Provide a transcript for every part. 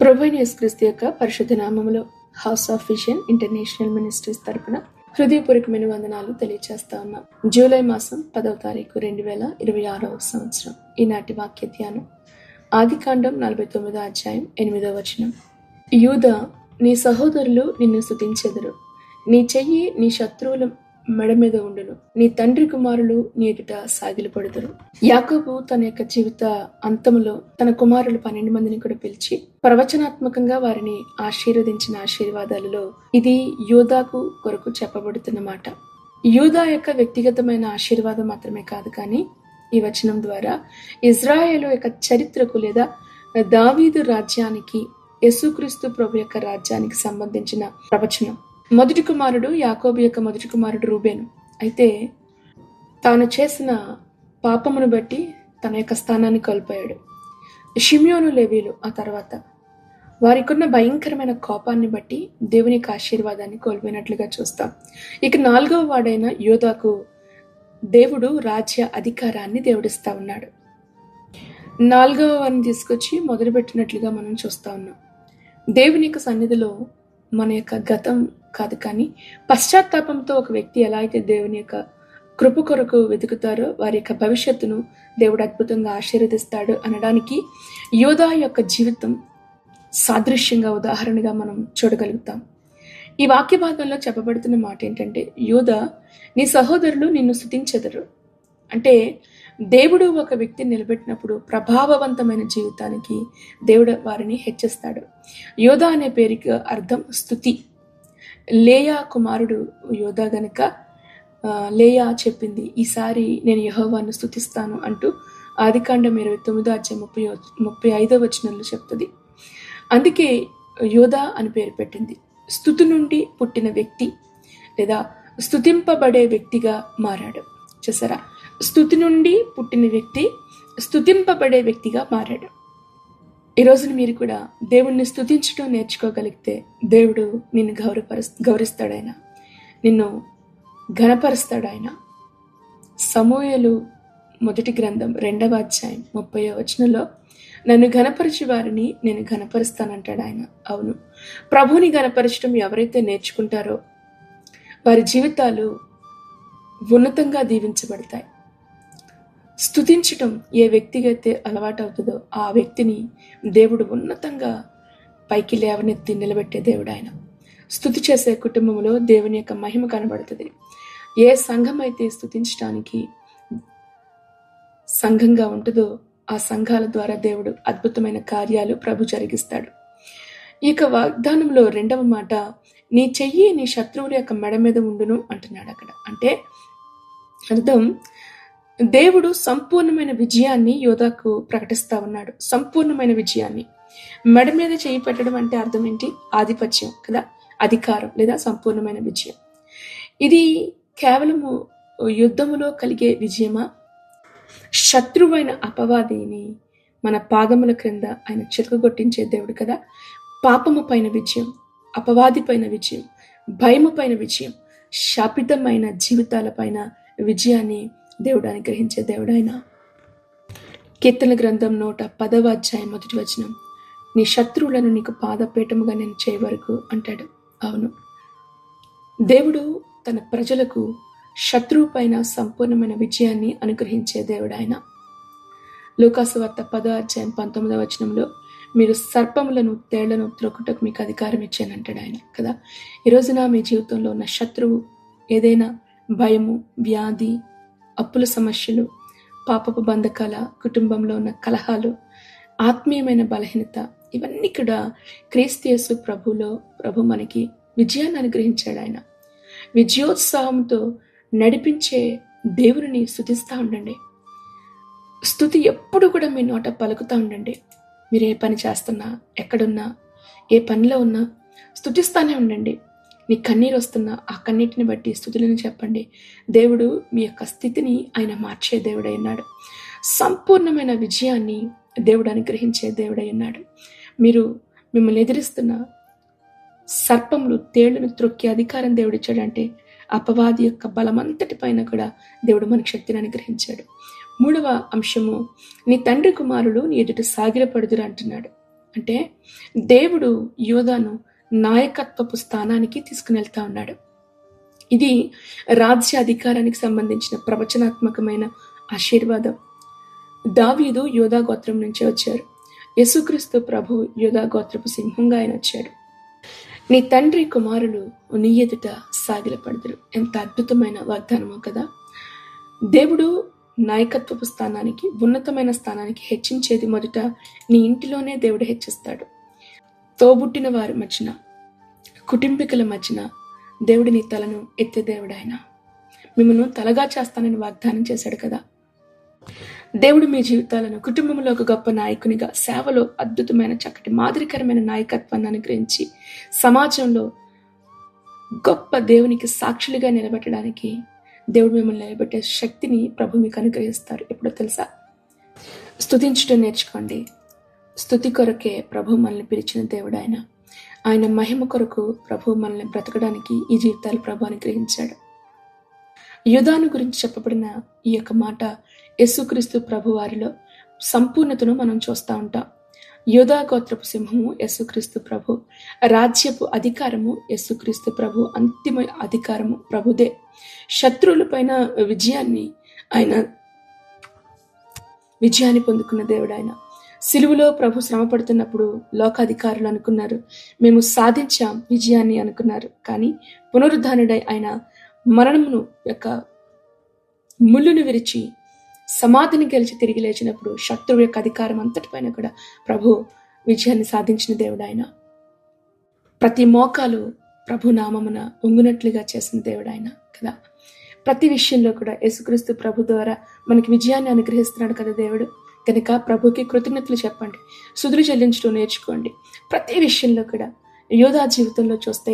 ప్రభువైన యేసుక్రీస్తు యొక్క పరిశుద్ధ నామములో house of vision international ministries తరపున హృదయపూర్వకమైన వందనాలు తెలియజేస్తా ఉన్నాం. జూలై మాసం 10వ తారీఖు 2026 సంవత్సరం. ఈనాటి వాక్య ధ్యానం ఆదికాండం 49వ అధ్యాయం 8వ వచనం. యూదా, నీ సహోదరులు నిన్ను స్తుతించెదరు, నీ చెయ్యి నీ శత్రువుల మెడ మీద ఉండును, నీ తండ్రి కుమారులు నీ ఎదుట సాగిలపడుదురు. యాకోబు తన యొక్క జీవిత అంతములో తన కుమారులు 12 మందిని కూడా పిలిచి ప్రవచనాత్మకంగా వారిని ఆశీర్వదించిన ఆశీర్వాదాలలో ఇది యూదాకు కొరకు చెప్పబడుతున్న మాట. యూదా యొక్క వ్యక్తిగతమైన ఆశీర్వాదం మాత్రమే కాదు, కానీ ఈ వచనం ద్వారా ఇజ్రాయేలు యొక్క చరిత్రకు లేదా దావీదు రాజ్యానికి, యేసుక్రీస్తు ప్రభు యొక్క రాజ్యానికి సంబంధించిన ప్రవచనం. మొదటి కుమారుడు యాకోబు యొక్క మొదటి కుమారుడు రూబేను. అయితే తాను చేసిన పాపమును బట్టి తన యొక్క స్థానాన్ని కోల్పోయాడు. షిమ్యోను, లేవీలు ఆ తర్వాత వారికున్న భయంకరమైన కోపాన్ని బట్టి దేవుని యొక్క ఆశీర్వాదాన్ని కోల్పోయినట్లుగా చూస్తాం. ఇక 4వ వాడైన యోధాకు దేవుడు రాజ్య అధికారాన్ని దేవుడిస్తా ఉన్నాడు. 4వ వారిని తీసుకొచ్చి మొదలుపెట్టినట్లుగా మనం చూస్తా ఉన్నాం. దేవుని యొక్క సన్నిధిలో మన యొక్క గతం కాదు, కానీ పశ్చాత్తాపంతో ఒక వ్యక్తి ఎలా అయితే దేవుని యొక్క కృప కొరకు వెతుకుతారో వారి యొక్క భవిష్యత్తును దేవుడు అద్భుతంగా ఆశీర్వదిస్తాడు అనడానికి యోధా యొక్క జీవితం సాదృశ్యంగా, ఉదాహరణగా మనం చూడగలుగుతాం. ఈ వాక్య భాగంలో చెప్పబడుతున్న మాట ఏంటంటే, యోధా, నీ సహోదరులు నిన్ను స్తుతించెదరు. అంటే దేవుడు ఒక వ్యక్తిని నిలబెట్టినప్పుడు ప్రభావవంతమైన జీవితానికి దేవుడు వారిని హెచ్చిస్తాడు. యోధా అనే పేరుకి అర్థం స్తుతి. లేయా కుమారుడు యోధా గనుక లేయా చెప్పింది, ఈసారి నేను యెహోవాను స్తుతిస్తాను అంటూ ఆదికాండం 29వ అధ్యాయం 35వ వచనంలో చెప్తుంది. అందుకే యోధా అని పేరు పెట్టింది. స్తుతి నుండి పుట్టిన వ్యక్తి లేదా స్తుతింపబడే వ్యక్తిగా మారాడు. చూసారా, స్తుతి నుండి పుట్టిన వ్యక్తి స్తుతింపబడే వ్యక్తిగా మారాడు. ఈ రోజున మీరు కూడా దేవుణ్ణి స్తుతించడం నేర్చుకోగలిగితే దేవుడు నిన్ను గౌరవిస్తాడు, ఆయన నిన్ను ఘనపరుస్తాడు. ఆయన సమూయేలు మొదటి గ్రంథం 2వ అధ్యాయం 30వ వచనంలో, నన్ను ఘనపరిచి వారిని నేను ఘనపరుస్తానంటాడు ఆయన. అవును, ప్రభువుని ఘనపరచడం ఎవరైతే నేర్చుకుంటారో వారి జీవితాలు ఉన్నతంగా దీవించబడతాయి. స్తుతించటం ఏ వ్యక్తికి అయితే అలవాటు అవుతుందో ఆ వ్యక్తిని దేవుడు ఉన్నతంగా పైకి లేవనెత్తి నిలబెట్టే దేవుడు ఆయన. స్తుతి చేసే కుటుంబంలో దేవుని యొక్క మహిమ కనబడుతుంది. ఏ సంఘం అయితే స్తుతించడానికి సంఘంగా ఉంటుందో ఆ సంఘాల ద్వారా దేవుడు అద్భుతమైన కార్యాలు ప్రభు జరిగిస్తాడు. ఈ యొక్క వాగ్దానంలో 2వ మాట, నీ చెయ్యి నీ శత్రువుల యొక్క మెడ మీద ఉండును అంటున్నాడు. అక్కడ అంటే అర్థం, దేవుడు సంపూర్ణమైన విజయాన్ని యోధాకు ప్రకటిస్తా ఉన్నాడు. సంపూర్ణమైన విజయాన్ని. మెడ మీద చేయి పెట్టడం అంటే అర్థం ఏంటి? ఆధిపత్యం కదా, అధికారం లేదా సంపూర్ణమైన విజయం. ఇది కేవలము యుద్ధములో కలిగే విజయమా? శత్రువైన అపవాదిని మన పాదముల క్రింద ఆయన చితకగొట్టించే దేవుడు కదా. పాపము పైన విజయం, అపవాది పైన విజయం, భయము పైన విజయం, శాపితమైన జీవితాల పైన విజయాన్ని దేవుడు అనుగ్రహించే దేవుడు ఆయన. కీర్తన గ్రంథం 110వ అధ్యాయం 1వ వచనం, నీ శత్రువులను నీకు పాదపీఠముగా నేను చేయ వరకు అంటాడు. అవును, దేవుడు తన ప్రజలకు శత్రువు పైన సంపూర్ణమైన విజయాన్ని అనుగ్రహించే దేవుడు ఆయన. లూకాసు వార్త 10వ అధ్యాయం 19వ వచనంలో, మీరు సర్పములను తేళ్లను త్రొక్కుటకు మీకు అధికారం ఇచ్చానంటాడు ఆయన కదా. ఈ రోజున మీ జీవితంలో ఉన్న శత్రువు ఏదైనా భయము, వ్యాధి, అప్పుల సమస్యలు, పాపపు బంధకాల, కుటుంబంలో ఉన్న కలహాలు, ఆత్మీయమైన బలహీనత, ఇవన్నీ కూడా క్రీస్తు యేసు ప్రభులో ప్రభు మనకి విజయాన్ని అనుగ్రహించాడు. ఆయన విజయోత్సాహంతో నడిపించే దేవుని స్తుతిస్తూ ఉండండి. స్తుతి ఎప్పుడు కూడా మీ నోట పలుకుతూ ఉండండి. మీరు ఏ పని చేస్తున్నా, ఎక్కడున్నా, ఏ పనిలో ఉన్నా స్తుతిస్తూనే ఉండండి. నీ కన్నీరు వస్తున్నా ఆ కన్నీటిని బట్టి స్తుతులను చెప్పండి. దేవుడు మీ యొక్క స్థితిని ఆయన మార్చే దేవుడై ఉన్నాడు. సంపూర్ణమైన విజయాన్ని దేవుడు అనుగ్రహించే దేవుడై ఉన్నాడు. మిమ్మల్ని ఎదిరిస్తున్న సర్పములు, తేళ్లను త్రొక్కే అధికారం దేవుడు ఇచ్చాడంటే అపవాది యొక్క బలమంతటి పైన కూడా దేవుడు మనకు శక్తిని అనుగ్రహించాడు. 3వ అంశము, నీ తండ్రి కుమారులు నీ ఎదుట సాగిలపడుదురు అంటున్నాడు. అంటే దేవుడు యోధాను నాయకత్వపు స్థానానికి తీసుకుని వెళ్తా ఉన్నాడు. ఇది రాజ్య అధికారానికి సంబంధించిన ప్రవచనాత్మకమైన ఆశీర్వాదం. దావీదు యోధా గోత్రం నుంచి వచ్చారు. యేసుక్రీస్తు ప్రభు యోధా గోత్రపు సింహంగా ఆయన వచ్చాడు. నీ తండ్రి కుమారులు నీ ఎదుట సాగిలపడదురు. ఎంత అద్భుతమైన వాగ్దానమో కదా. దేవుడు నాయకత్వపు స్థానానికి, ఉన్నతమైన స్థానానికి హెచ్చించేది మొదట నీ ఇంటిలోనే దేవుడు హెచ్చిస్తాడు. తోబుట్టిన వారి మధ్యన, కుటుంబీకుల మధ్యన దేవుడు నీ తలను ఎత్తే దేవుడు ఆయన. మిమ్మల్ని తలగా చేస్తానని వాగ్దానం చేశాడు కదా. దేవుడు మీ జీవితాలను కుటుంబంలో ఒక గొప్ప నాయకునిగా, సేవలో అద్భుతమైన చక్కటి మాదిరికరమైన నాయకత్వాన్ని అనుగ్రహించి సమాజంలో గొప్ప దేవునికి సాక్షులుగా నిలబెట్టడానికి దేవుడు మిమ్మల్ని నిలబెట్టే శక్తిని ప్రభు మీకు అనుగ్రహిస్తారు. ఎప్పుడో తెలుసా? స్తుతించడం నేర్చుకోండి. స్తుతి కొరకే ప్రభు మనల్ని పిలిచిన దేవుడు ఆయన. ఆయన మహిమ కొరకు ప్రభు మనల్ని బ్రతకడానికి ఈ జీవితాలు ప్రభు అనుగ్రహించాడు. యోధాను గురించి చెప్పబడిన ఈ యొక్క మాట యేసుక్రీస్తు ప్రభు వారిలో సంపూర్ణతను మనం చూస్తూ ఉంటాం. యోధా గోత్రపు సింహము యేసుక్రీస్తు ప్రభు, రాజ్యపు అధికారము యేసుక్రీస్తు ప్రభు, అంతిమ అధికారము ప్రభుదే. శత్రువుల పైన విజయాన్ని పొందుకున్న దేవుడు ఆయన. సిలువలో ప్రభు శ్రమ పడుతున్నప్పుడు లోకాధికారులు అనుకున్నారు, మేము సాధించాం విజయాన్ని అనుకున్నారు. కానీ పునరుద్ధానుడై ఆయన మరణమును యొక్క ముళ్ళును విరిచి సమాధిని గెలిచి తిరిగి లేచినప్పుడు శత్రువు యొక్క అధికారం అంతటిపైన కూడా ప్రభు విజయాన్ని సాధించిన దేవుడు ఆయన. ప్రతి మోకాలు ప్రభు నామమున వంగునట్లుగా చేసిన దేవుడు ఆయన కదా. ప్రతి విషయంలో కూడా యేసుక్రీస్తు ప్రభు ద్వారా మనకి విజయాన్ని అనుగ్రహిస్తున్నాడు కదా దేవుడు. కనుక ప్రభుకి కృతజ్ఞతలు చెప్పండి, స్తుతులు చెల్లించడం నేర్చుకోండి. ప్రతి విషయంలో కూడా యోధా జీవితంలో చూస్తే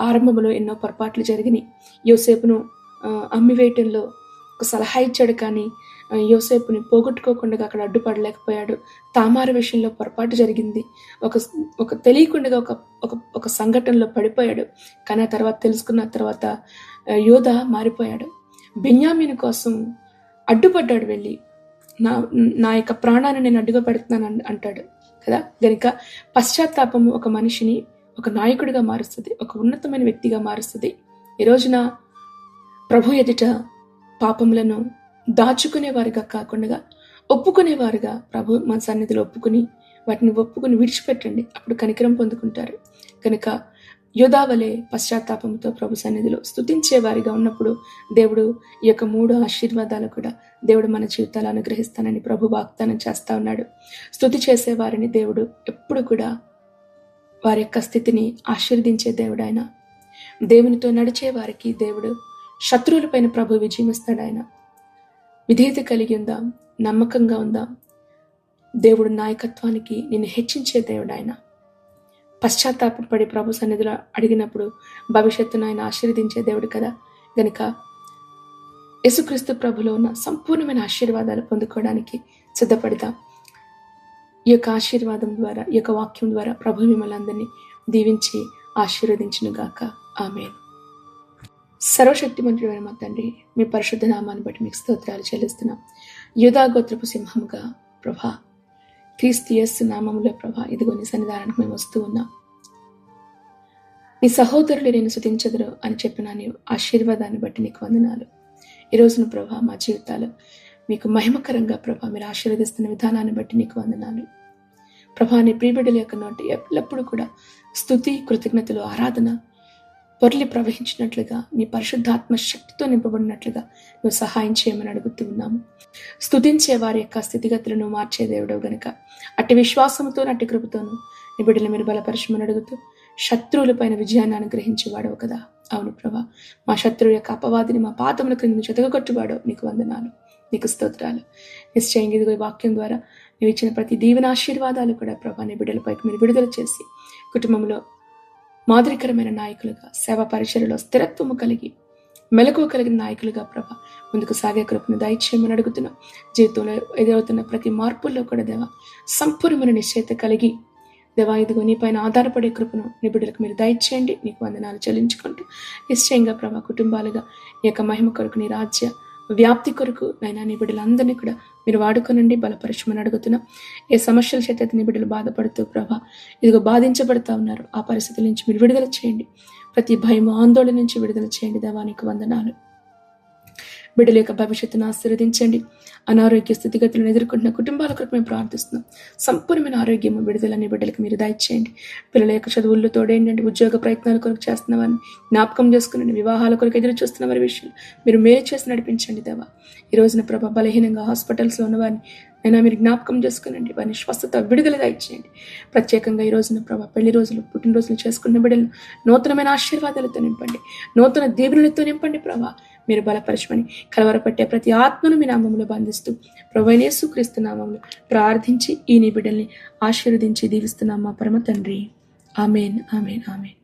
ఆరంభంలో ఎన్నో పొరపాట్లు జరిగినాయి. యోసేపును అమ్మివేయటంలో ఒక సలహా ఇచ్చాడు, కానీ యోసేపుని పోగొట్టుకోకుండా అక్కడ అడ్డుపడలేకపోయాడు. తామారు విషయంలో పొరపాటు జరిగింది. ఒక తెలియకుండా ఒక సంఘటనలో పడిపోయాడు. కానీ ఆ తర్వాత తెలుసుకున్న తర్వాత యోధా మారిపోయాడు. బెన్యామీను కోసం అడ్డుపడ్డాడు. వెళ్ళి నా యొక్క ప్రాణాన్ని నేను అడ్డుగా పెడుతున్నాను అంటాడు కదా. గనుక పశ్చాత్తాపము ఒక మనిషిని ఒక నాయకుడిగా మారుస్తుంది, ఒక ఉన్నతమైన వ్యక్తిగా మారుస్తుంది. ఈ రోజున ప్రభు ఎదుట పాపములను దాచుకునేవారుగా కాకుండా ఒప్పుకునేవారుగా ప్రభు మన సన్నిధిలో వాటిని ఒప్పుకుని విడిచిపెట్టండి. అప్పుడు కనికరం పొందుకుంటారు. కనుక యోధావలే పశ్చాత్తాపంతో ప్రభు సన్నిధిలో స్తుతించే వారిగా ఉన్నప్పుడు దేవుడు ఈ యొక్క 3 ఆశీర్వాదాలు కూడా దేవుడు మన జీవితాలు అనుగ్రహిస్తానని ప్రభు వాగ్దానం చేస్తా ఉన్నాడు. స్తుతి చేసే వారిని దేవుడు ఎప్పుడు కూడా వారి యొక్క స్థితిని ఆశీర్వదించే దేవుడు ఆయన. దేవునితో నడిచే వారికి దేవుడు శత్రువులపైన ప్రభు విజయం ఇస్తాడు ఆయన. విధేయత కలిగి ఉందాం, నమ్మకంగా ఉందాం. దేవుడు నాయకత్వానికి నిన్ను హెచ్చించే దేవుడు ఆయన. పశ్చాత్తాపడి ప్రభు సన్నిధిలో అడిగినప్పుడు భవిష్యత్తును ఆయన ఆశీర్వదించే దేవుడు కదా. గనుక యేసుక్రీస్తు ప్రభులో ఉన్న సంపూర్ణమైన ఆశీర్వాదాలు పొందుకోవడానికి సిద్ధపడదాం. ఈ యొక్క ఆశీర్వాదం ద్వారా, ఈ యొక్క వాక్యం ద్వారా ప్రభు మిమ్మల్ని అందరినీ దీవించి ఆశీర్వదించును గాక. ఆమేన్. సర్వశక్తిమంతుడైన మా తండ్రి, మీ పరిశుద్ధ నామాన్ని బట్టి మీకు స్తోత్రాలు చెల్లిస్తున్నాం. యోధా గోత్రపు సింహముగా ప్రభా, క్రీస్తు యేసు నామములో ప్రభా, ఇదిగో నీ సన్నిధానానికి మేము వస్తూ ఉన్నాం. నీ సహోదరులు నేను స్తుతించెదరు అని చెప్పిన నీ ఆశీర్వాదాన్ని బట్టి నీకు వందనాలు. ఈ రోజున ప్రభా మా జీవితాలు మీకు మహిమకరంగా ప్రభా మీరు ఆశీర్వదిస్తున్న విధానాన్ని బట్టి నీకు వందనాలు. ప్రభా, నీ ప్రియబిడ్డల యొక్క నోటి ఎల్లప్పుడూ కూడా స్తుతి, కృతజ్ఞతలు, ఆరాధన పొర్లి ప్రవహించినట్లుగా, నీ పరిశుద్ధాత్మ శక్తితో నింపబడినట్లుగా నువ్వు సహాయం చేయమని అడుగుతూ ఉన్నాము. స్తుతించే వారి యొక్క స్థితిగతులను మార్చే దేవుడవు గనుక అట్టి విశ్వాసంతో, అట్టి కృపతోను నీ బిడ్డలు మీరు బలపరచమని అడుగుతూ శత్రువుల పైన విజయాన్ని అనుగ్రహించేవాడవు కదా. అవును ప్రభా, మా శత్రువు యొక్క అపవాదిని మా పాదముల క్రింద చెతగొట్టువాడవు. నీకు వందనాలు, నీకు స్తోత్రాలు. నిశ్చయంగా ఇదిగో ఈ వాక్యం ద్వారా నువ్వు ఇచ్చిన ప్రతి దీవెన ఆశీర్వాదాలు కూడా ప్రభా నీ బిడ్డలపైకి మీరు విడుదల చేసి కుటుంబంలో మాదిరికరమైన నాయకులుగా, సేవా పరిచర్యలో స్థిరత్వము కలిగి, మెలకువ కలిగిన నాయకులుగా ప్రభా ముందుకు సాగే కృపను దయచేయమని అడుగుతున్నాం. జీవితంలో ఎదురవుతున్న ప్రతి మార్పుల్లో కూడా దేవా సంపూర్ణమైన నిశ్చయిత కలిగి దేవా ఇదిగో నీ పైన ఆధారపడే కృపను నీ బిడ్డలకు మీరు దయచేయండి. నీకు వందనాలు చెల్లించుకుంటూ నిశ్చయంగా ప్రభా కుటుంబాలుగా నీ యొక్క మహిమ కొరకు, నీ రాజ్య వ్యాప్తి కొరకు నైనా నీ బిడ్డలందరినీ కూడా మీరు వాడుకోనండి, బలపరచమని అడుగుతున్నా. ఏ సమస్యల చేత నీ బిడ్డలు బాధపడుతూ ప్రభా ఇదిగో బాధించబడతా ఉన్నారు, ఆ పరిస్థితుల నుంచి మీరు విడుదల చేయండి. ప్రతి భయం ఆందోళన నుంచి విడుదల చేయండి. దేవానికి వందనాలు. బిడ్డల యొక్క భవిష్యత్తును ఆశీర్వదించండి. అనారోగ్య స్థితిగతులను ఎదుర్కొంటున్న కుటుంబాల కొరకు మేము ప్రార్థిస్తున్నాం. సంపూర్ణమైన ఆరోగ్యము విడుదలని బిడ్డలకు మీరు దయచేయండి. పిల్లల యొక్క చదువుల్లో తోడేంటంటే ఉద్యోగ ప్రయత్నాల కొరకు చేస్తున్న వారిని జ్ఞాపకం చేసుకుని, వివాహాల కొరకు ఎదురు చూస్తున్న వారి విషయాలు మీరు మేలు చేసి నడిపించండి దేవా. ఈ రోజున ప్రభా బలహీనంగా హాస్పిటల్స్లో ఉన్న వారిని అయినా మీరు జ్ఞాపకం చేసుకునండి, వారిని స్వస్థత విడుదల దయచేయండి. ప్రత్యేకంగా ఈ రోజున ప్రభా పెళ్లి రోజులు పుట్టినరోజులు చేసుకున్న బిడ్డలను నూతనమైన ఆశీర్వాదాలతో నింపండి, నూతన దీవెనలతో నింపండి ప్రభా. మీరు బలపరచమని కలవరపట్టే ప్రతి ఆత్మను మీ నామములో బంధిస్తూ ప్రభువైన యేసుక్రీస్తు నామములో ప్రార్థించి ఈ నీ బిడ్డల్ని ఆశీర్వదించి దీవిస్తున్నాం మా పరమ తండ్రి. ఆమేన్, ఆమేన్, ఆమేన్.